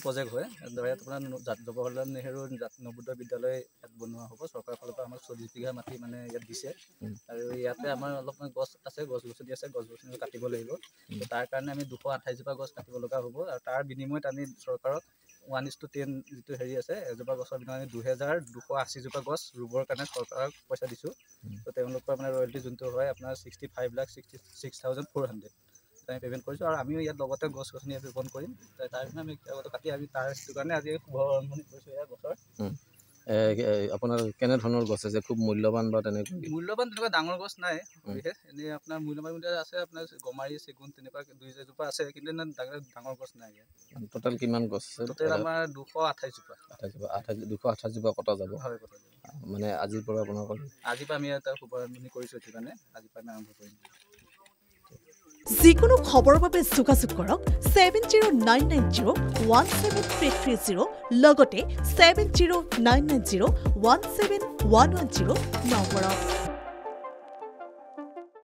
project হয় ধৰা আপোনাৰ জৱাহৰলাল নেহৰু নবোদয় বিদ্যালয় ইয়াত বনোৱা হ'ব চৰকাৰৰ ফালৰ পৰা আমাক 40 বিঘা মাটি মানে ইয়াত দিছে আৰু ইয়াতে আমাৰ অলপমান গছ আছে গছ-গছনি আছে গছ-গছনি কাটিব লাগিব তাৰ কাৰণে আমি 228 জোপা গছ কাটিব লগা হ'ব আৰু তাৰ বিনিময়ত আমি চৰকাৰক 1:10 যিটো হেৰি আছে এজোপা গছৰ বিনিময়ত 2280 জোপা গছ ৰুবৰ কাৰণে চৰকাৰক পইচা দিছোঁ তো তেওঁলোকৰ মানে ৰয়েলটি যোনটো হয় আপোনাৰ 65,66,400 আমি পেমেণ্ট কৰিছোঁ আৰু আমিও ইয়াত লগতে গছ-গছনি ৰোপণ কৰিম তাৰ কাৰণে আমি কাটি আমি তাৰ সেইটো কাৰণে আজি শুভ আৰম্ভণি কৰিছোঁ ইয়াৰ গছৰ আপোনাৰ কেনেধৰণৰ গছ আছে খুব মূল্যৱান বা তেনেকুৱা মূল্যৱান তেনেকুৱা ডাঙৰ গছ নাই বিশেষ এনেই আপোনাৰ মূল্যৱান আছে আপোনাৰ গমাৰি চেগুন তেনেকুৱা 2-4জোপা আছে কিন্তু ডাঙৰ গছ নাই টোটেল কিমান গছ আছে টোটেল আমাৰ 228 জোপা 228 জোপা কটা যাব হয় মানে আজিৰ পৰা আপোনালোকৰ আজিৰ পৰা আমি এটা শুভ আৰম্ভণি কৰিছোঁ সেইটো কাৰণে আজিৰ পৰা আমি আৰম্ভ কৰিম যিকোনো খবৰৰ বাবে যোগাযোগ কৰক 7099017330 লগতে 7099017110 নম্বৰত